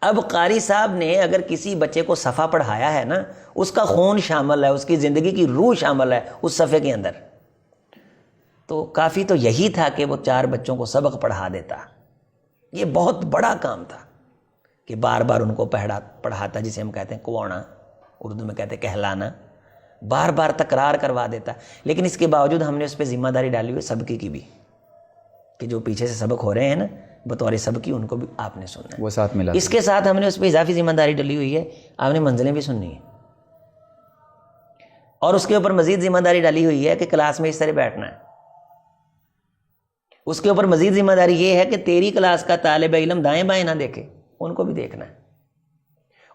اب قاری صاحب نے اگر کسی بچے کو صفحہ پڑھایا ہے نا، اس کا خون شامل ہے، اس کی زندگی کی روح شامل ہے اس صفحے کے اندر، تو کافی تو یہی تھا کہ وہ 4 بچوں کو سبق پڑھا دیتا۔ یہ بہت بڑا کام تھا کہ بار بار ان کو پڑھاتا، جسے ہم کہتے ہیں کوڑنا، اردو میں کہتے ہیں کہلانا، بار بار تکرار کروا دیتا۔ لیکن اس کے باوجود ہم نے اس پہ ذمہ داری ڈالی ہوئی سبقی کی بھی، کہ جو پیچھے سے سبق ہو رہے ہیں نا بطور سبقی، ان کو بھی آپ نے سننا ہے، وہ ساتھ ملا۔ اس کے ساتھ ہم نے اس پہ اضافی ذمہ داری ڈلی ہوئی ہے، آپ نے منزلیں بھی سننی ہیں، اور اس کے اوپر مزید ذمہ داری ڈالی ہوئی ہے کہ کلاس میں اس طرح بیٹھنا ہے۔ اس کے اوپر مزید ذمہ داری یہ ہے کہ تیری کلاس کا طالب علم دائیں بائیں نہ دیکھے، ان کو بھی دیکھنا ہے۔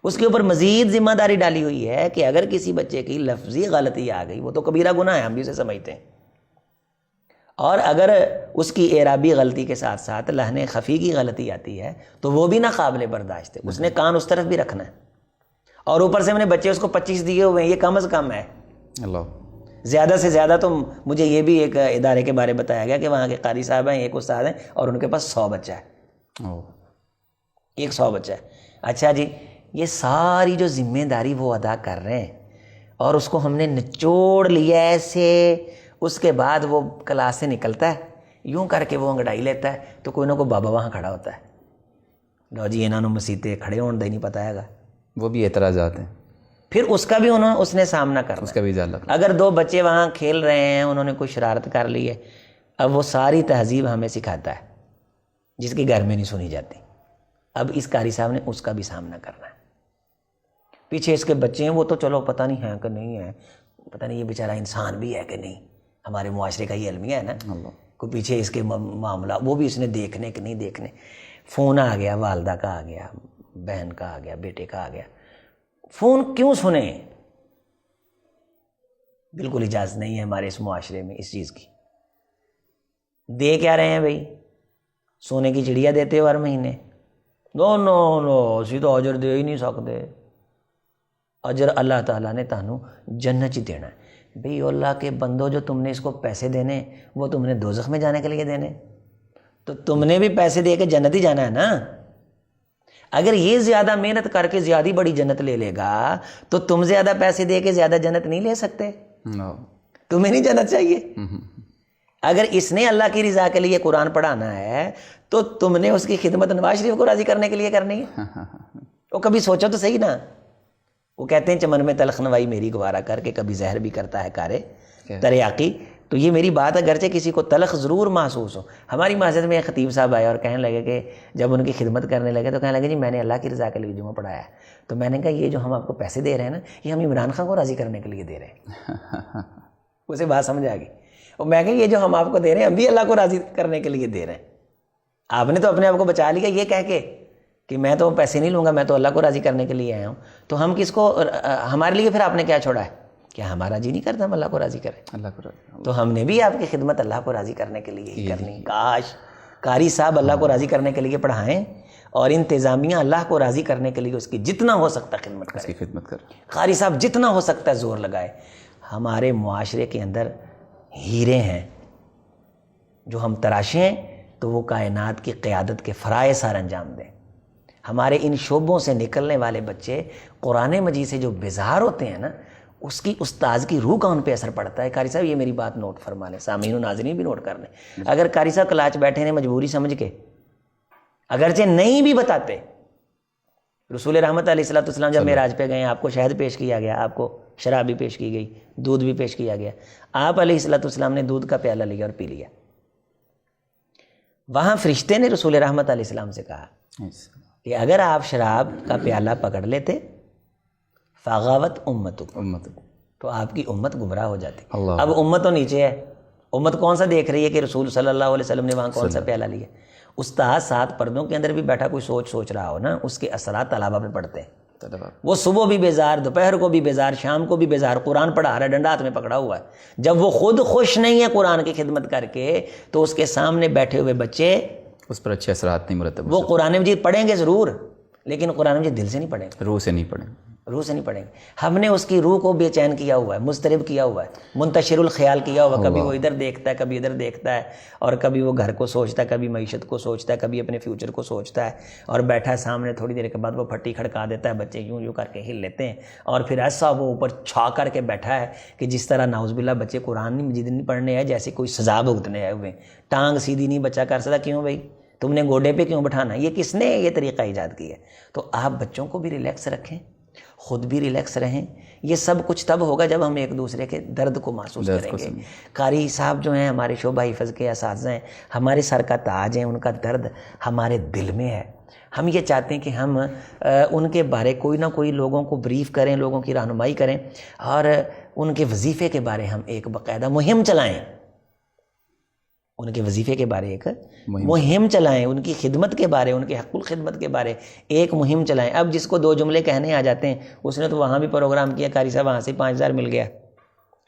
اس کے اوپر مزید ذمہ داری ڈالی ہوئی ہے کہ اگر کسی بچے کی لفظی غلطی آ گئی، وہ تو کبیرہ گناہ ہے، ہم بھی اسے سمجھتے ہیں، اور اگر اس کی اعرابی غلطی کے ساتھ ساتھ لحن خفی کی غلطی آتی ہے تو وہ بھی ناقابل برداشت ہے، اس نے کان اس طرف بھی رکھنا ہے۔ اور اوپر سے میں نے بچے اس کو 25 دیے ہوئے ہیں، یہ کم از کم ہے۔ اللہ، زیادہ سے زیادہ تو مجھے یہ بھی ایک ادارے کے بارے بتایا گیا کہ وہاں کے قاری صاحب ہیں، ایک استاد ہیں، اور ان کے پاس 100 بچہ ہے، 100 بچہ ہے۔ اچھا جی، یہ ساری جو ذمہ داری وہ ادا کر رہے ہیں، اور اس کو ہم نے نچوڑ لیا ایسے، اس کے بعد وہ کلاس سے نکلتا ہے، یوں کر کے وہ انگڑائی لیتا ہے، تو کوئی نہ کوئی بابا وہاں کھڑا ہوتا ہے، لو جی انہوں نے مسیتے کھڑے ہونے دے نہیں پتا ہے گا، وہ بھی اعتراضات ہیں، پھر اس کا بھی اس نے سامنا کرنا، اس کا بھی ازالہ۔ اگر 2 بچے وہاں کھیل رہے ہیں، انہوں نے کوئی شرارت کر لی ہے، اب وہ ساری تہذیب ہمیں سکھاتا ہے جس کی گھر میں نہیں سنی جاتی، اب اس قاری صاحب نے اس کا بھی سامنا کرنا ہے۔ پیچھے اس کے بچے ہیں، وہ تو چلو پتہ نہیں ہیں کہ نہیں ہیں، پتہ نہیں یہ بیچارہ انسان بھی ہے کہ نہیں، ہمارے معاشرے کا یہ المیہ ہے نا، کو پیچھے اس کے معاملہ وہ بھی اس نے دیکھنے کہ نہیں دیکھنے۔ فون آ گیا، والدہ کا آ گیا، بہن کا آ گیا، بیٹے کا آ گیا، فون کیوں سنیں؟ بالکل اجازت نہیں ہے ہمارے اس معاشرے میں اس چیز کی۔ دے کیا رہے ہیں بھائی؟ سونے کی چڑیا دیتے ہو ہر مہینے؟ نو نو نو، اسی تو اجر دے ہی نہیں سکتے، اجر اللہ تعالیٰ نے تانوں جنت ہی دینا ہے۔ بھئی اللہ کے بندو، جو تم نے اس کو پیسے دینے وہ تم نے دوزخ میں جانے کے لیے دینے، تو تم نے بھی پیسے دے کے جنت ہی جانا ہے نا۔ اگر یہ زیادہ محنت کر کے زیادہ بڑی جنت لے لے گا تو تم زیادہ پیسے دے کے زیادہ جنت نہیں لے سکتے، تمہیں نہیں جنت چاہیے۔ اگر اس نے اللہ کی رضا کے لیے قرآن پڑھانا ہے تو تم نے اس کی خدمت نواز شریف کو راضی کرنے کے لیے کرنی ہے۔ وہ کبھی سوچو تو صحیح نا، وہ کہتے ہیں چمن میں تلخ نوائی میری گوارا کر کے کبھی زہر بھی کرتا ہے کارے تریاقی۔ تو یہ میری بات اگرچہ کسی کو تلخ ضرور محسوس ہو۔ ہماری معزز میں ایک خطیب صاحب آئے اور کہنے لگے کہ جب ان کی خدمت کرنے لگے تو کہنے لگے جی میں نے اللہ کی رضا کے لیے جمعہ پڑھایا ہے۔ تو میں نے کہا یہ جو ہم آپ کو پیسے دے رہے ہیں نا، یہ ہم عمران خان کو راضی کرنے کے لیے دے رہے ہیں۔ اسے بات سمجھ آ گئی، اور میں کہا یہ جو ہم آپ کو دے رہے ہیں ہم بھی اللہ کو راضی کرنے کے لیے دے رہے ہیں۔ آپ نے تو اپنے آپ کو بچا لیا یہ کہہ کے کہ میں تو پیسے نہیں لوں گا، میں تو اللہ کو راضی کرنے کے لیے آیا ہوں۔ تو ہم کس کو، ہمارے لیے پھر آپ نے کیا چھوڑا ہے؟ کیا ہمارا جی نہیں کرتا ہم اللہ کو راضی کریں؟ اللہ کو راضی، تو ہم نے بھی آپ کی خدمت اللہ کو راضی کرنے کے لیے ہی کرنی۔ کاش قاری صاحب اللہ کو راضی کرنے کے لیے پڑھائیں، اور انتظامیہ اللہ کو راضی کرنے کے لیے اس کی جتنا ہو سکتا ہے خدمت کرے، قاری صاحب جتنا ہو سکتا ہے زور لگائے۔ ہمارے معاشرے کے اندر ہیرے ہیں جو ہم تراشیں تو وہ کائنات کی قیادت کے فرائض سار انجام دیں۔ ہمارے ان شعبوں سے نکلنے والے بچے قرآن مجید سے جو بیزار ہوتے ہیں نا، اس کی استاذ کی روح کا ان پہ اثر پڑتا ہے۔ قاری صاحب یہ میری بات نوٹ فرما لیں، سامعین و ناظرین بھی نوٹ کر لیں۔ اگر قاری صاحب کلاچ بیٹھے ہیں مجبوری سمجھ کے، اگرچہ نہیں بھی بتاتے، رسول رحمت علیہ الصلوۃ والسلام جب معراج پہ گئے، آپ کو شہد پیش کیا گیا، آپ کو شراب بھی پیش کی گئی، دودھ بھی پیش کیا گیا، آپ علیہ الصلوۃ والسلام نے دودھ کا پیالہ لیا اور پی لیا۔ وہاں فرشتے نے رسول رحمت علیہ السلام سے کہا کہ اگر آپ شراب کا پیالہ پکڑ لیتے فغاوت امت، تو آپ کی امت گمراہ ہو جاتی۔ اب امت تو نیچے ہے، امت کون سا دیکھ رہی ہے کہ رسول صلی اللہ علیہ وسلم نے وہاں کون سا پیالہ لیا۔ استاد 7 پردوں کے اندر بھی بیٹھا کوئی سوچ رہا ہو نا، اس کے اثرات طلبہ پہ پڑتے ہیں۔ وہ صبح بھی بیزار، دوپہر کو بھی بیزار، شام کو بھی بیزار، قرآن پڑھا رہا ہے، ڈنڈا ہاتھ میں پکڑا ہوا ہے۔ جب وہ خود خوش نہیں ہے قرآن کی خدمت کر کے، تو اس کے سامنے بیٹھے ہوئے بچے اس پر اچھے اثرات نہیں مرتب۔ وہ قرآن مجید پڑھیں گے ضرور، لیکن قرآن مجید دل سے نہیں پڑھیں گے، روح سے نہیں پڑھیں۔ روح سے نہیں پڑھیں گے. ہم نے اس کی روح کو بے چین کیا ہوا ہے, مضطرب کیا ہوا ہے, منتشر الخیال کیا ہوا ہے. کبھی وہ ادھر دیکھتا ہے, کبھی ادھر دیکھتا ہے, اور کبھی وہ گھر کو سوچتا ہے, کبھی معیشت کو سوچتا ہے, کبھی اپنے فیوچر کو سوچتا ہے, اور بیٹھا ہے سامنے, تھوڑی دیر کے بعد وہ پھٹی کھڑکا دیتا ہے, بچے یوں یوں کر کے ہل لیتے ہیں, اور پھر ایسا وہ اوپر چھا کر کے بیٹھا ہے کہ جس طرح نعوذ باللہ بچے قرآن مجید نہیں پڑھنے آئے, جیسے کوئی سزا بھگتنے آئے ہوئے. ٹانگ سیدھی نہیں بچہ کر سکتا. کیوں بھائی, تم نے گوڈے پہ کیوں بٹھانا؟ یہ کس نے یہ طریقہ ایجاد کیا ہے؟ تو آپ بچوں کو بھی ریلیکس رکھیں, خود بھی ریلیکس رہیں. یہ سب کچھ تب ہوگا جب ہم ایک دوسرے کے درد کو محسوس کریں گے. قاری صاحب جو ہیں ہمارے شعبہ حفظ کے اساتذہ ہیں, ہمارے سر کا تاج ہیں, ان کا درد ہمارے دل میں ہے. ہم یہ چاہتے ہیں کہ ہم ان کے بارے کوئی نہ کوئی لوگوں کو بریف کریں, لوگوں کی رہنمائی کریں, اور ان کے وظیفے کے بارے ہم ایک باقاعدہ مہم چلائیں. ان کے وظیفے کے بارے ایک مہم چلائیں, ان کی خدمت کے بارے, ان کے حق الخدمت کے بارے ایک مہم چلائیں. اب جس کو 2 جملے کہنے آ جاتے ہیں, اس نے تو وہاں بھی پروگرام کیا, قاری صاحب وہاں سے 5000 مل گیا,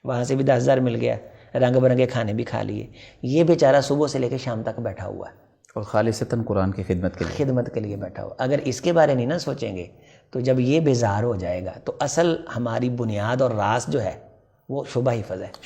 وہاں سے بھی 10000 مل گیا, رنگ برنگے کھانے بھی کھا لیے. یہ بیچارہ صبح سے لے کے شام تک بیٹھا ہوا ہے, اور خالصتاً قرآن کی خدمت کے لیے بیٹھا ہوا. اگر اس کے بارے نہیں نا سوچیں گے, تو جب یہ بیزار ہو جائے گا, تو اصل ہماری بنیاد اور راس جو ہے وہ شعبہ حفظ ہے.